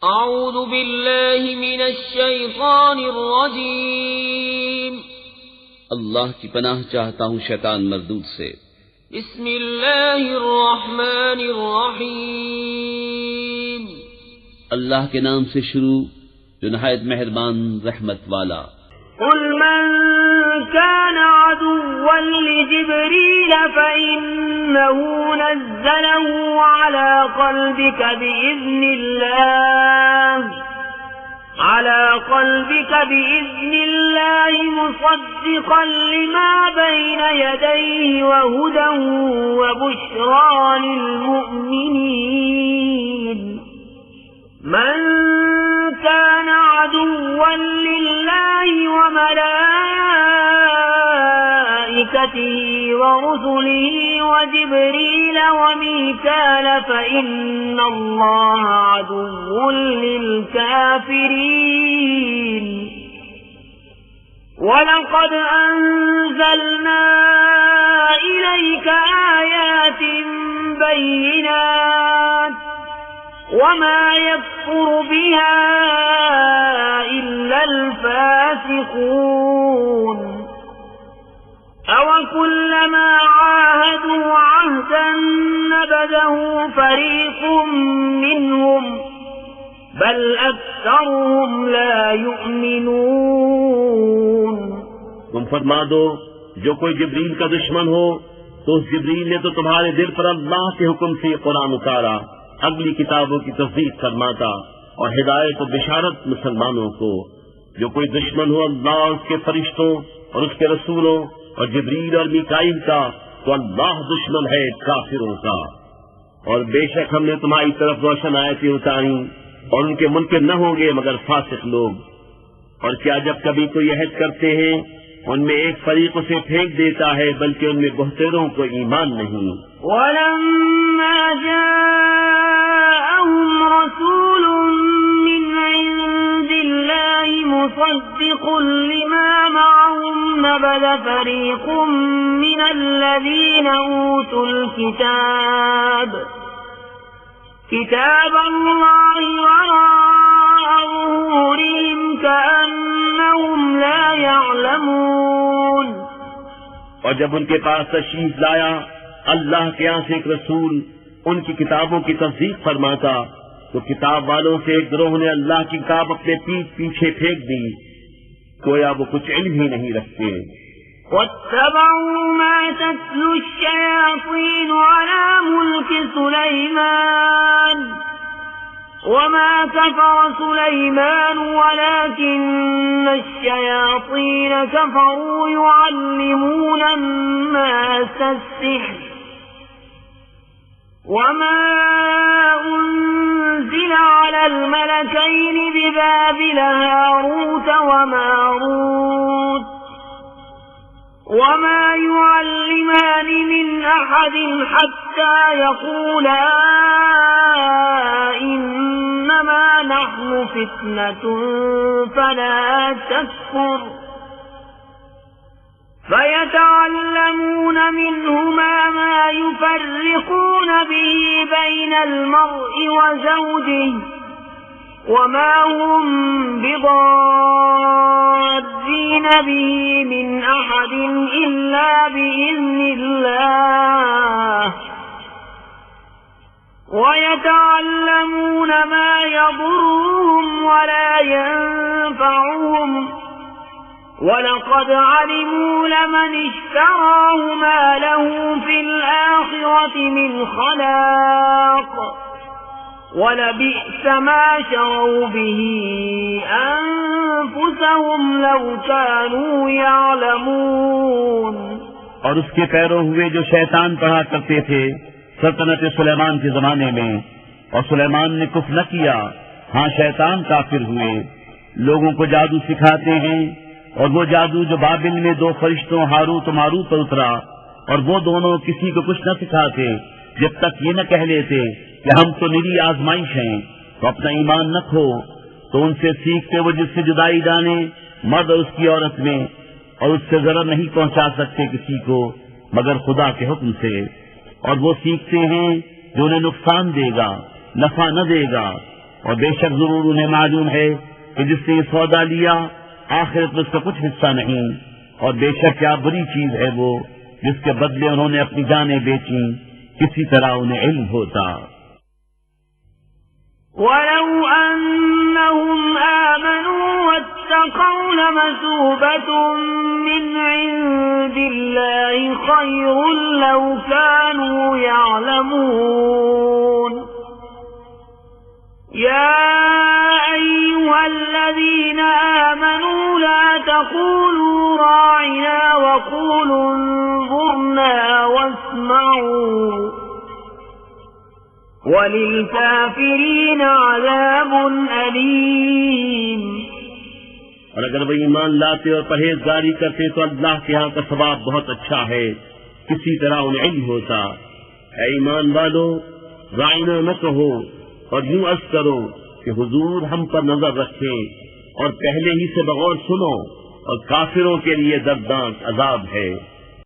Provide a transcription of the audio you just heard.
अऊज़ु बिल्लाहि मिनश शैतानिर रजीम। अल्लाह की पनाह चाहता हूँ शैतान मरदूद से। बिस्मिल्लाहिर रहमानिर रहीम। अल्लाह के नाम से शुरू जो नहायत मेहरबान रहमत वाला। कुल मन कान अदुव्वन लिजिब्रील फइन्नहु नज़्ज़लहु अला क़ल्बिका बिइज़्निल्लाहि मुसद्दिक़न लिमा बैन यदैहि वहुदन वबुश्रा लिलमुअ्मिनीन। मन कान अदुव्वन लिल्लाहि व मलाइकतिहि व रुसुलिहि व जिब्रील व मीकाल फइन्नल्लाह अदुव्वुन लिलकाफिरीन। वलक़द अंज़लना इलैका आयातिन बय्यिनात वमा यकफुरु बिहा इल्लल फासिकून। अवकुल्लमा आहादू अहदन नबज़हु फरीक़ुम मिन्हुम बल अक्सरुहुम ला युमिनून। तुम फरमा दो, जो कोई जिब्रील का दुश्मन हो तो उस जिब्रील ने तो तुम्हारे दिल पर अल्लाह के हुक्म से कुरान उतारा, अगली किताबों की तस्दीक फरमाता और हिदायत और बिशारत मुसलमानों को। जो कोई दुश्मन हो अल्लाह और उसके फरिश्तों और उसके रसूलों और जिब्रील और मीकाईल का, तो अल्लाह दुश्मन है काफिरों का। और बेशक हमने तुम्हारी तरफ रोशन आयतें उतारी और उनके मुनकिर न होंगे मगर फासिक लोग। और क्या जब कभी कोई अहद करते हैं उनमें एक फरीक उसे फेंक देता है, बल्कि उनमें बहुतेरों को ईमान नहीं। वलम्मा जाअहुम रसूलुम मिन इंदिल्लाहि मुसद्दिक़ुन लिमा मअहुम नबज़ फरीक़ुम मिनल्लज़ीना ऊतुल किताबल्लाहि वराअ ज़ुहूरिहिम कअन्नहुम ला यअलमून। और जब उनके पास तशरीफ लाया अल्लाह के यहाँ से एक रसूल उनकी किताबों की तस्दीक फरमाता, तो किताब वालों से एक गिरोह ने अल्लाह की किताब अपने पीठ पीछे फेंक दी, गोया वो कुछ इल्म ही नहीं रखते। वत्तबऊ मा तत्लु अश्शयातीन अला मुल्कि सुलैमान वमा कफर सुलैमान वलाकिन्न अश्शयातीन कफरू युअल्लिमून अन्नास अस्सिह्र वमा उन्ज़िल अलल मलकैनि बिबाबिल हारूत वमारूत वमा युअल्लिमानि मिन अहदिन हत्ता यक़ूला इन्नमा नहनु फित्नतुन फला तकफुर फयतअल्लमून मिन्हुमा मा युफर्रिक़ून बिहि बैनल मर्इ व ज़ौजिहि वमा हुम बिदार्रीन बिहि मिन अहदिन इल्ला बिइज़्निल्लाह वयतअल्लमून मा यदुर्रुहुम वला यंफअहुम वलक़द अलिमू लमन इश्तराहु मा लहु फिल आखिरति मिन खलाक़ वलबिअस मा शरौ बिहि अनफुसहुम लौ कानू यअलमून। और उसके पैरों हुए जो शैतान पढ़ा करते थे सल्तनत सुलेमान के जमाने में, और सुलेमान ने कुफ्र न किया। हाँ, शैतान काफिर हुए, लोगों को जादू सिखाते हैं, और वो जादू जो बाबिल में दो फरिश्तों हारूत और मारूत पर उतरा, और वो दोनों किसी को कुछ न सिखाते जब तक ये न कह लेते कि हम तो निरी आजमाइश हैं, तो अपना ईमान न खो। तो उनसे सीखते वो जिससे जुदाई डाले मर्द और उसकी औरत में, और उससे जरा नहीं पहुंचा सकते किसी को मगर खुदा के हुक्म से। और वो सीखते हैं जो उन्हें नुकसान देगा, नफा न देगा, और बेशक जरूर उन्हें मालूम है कि जिसने ये सौदा लिया आखिरत में उसका कुछ हिस्सा नहीं, और बेशक क्या बुरी चीज है वो जिसके बदले उन्होंने अपनी जानें बेची, किसी तरह उन्हें इल्म होता। वलौ अन्नहुम आमनू वत्तक़ौ लमसूबतुम मिन इंदिल्लाहि खैरुन लौ कानू यअलमून। या अय्युहल्लज़ीना आमनू ला तक़ूलू राइना वक़ूलू उन्ज़ुरना वस्मऊ वलिलकाफिरीन अज़ाबुन अलीम। और अगर वे ईमान लाते और परहेजगारी करते तो अल्लाह के यहाँ का सवाब बहुत अच्छा है, किसी तरह उन्हें इल्म होता। ऐ ईमान वालो, राइना न कहो और यूं अर्ज करो कि हुजूर हम पर नजर रखें, और पहले ही से बगौर सुनो, और काफिरों के लिए दर्दनाक अजाब है।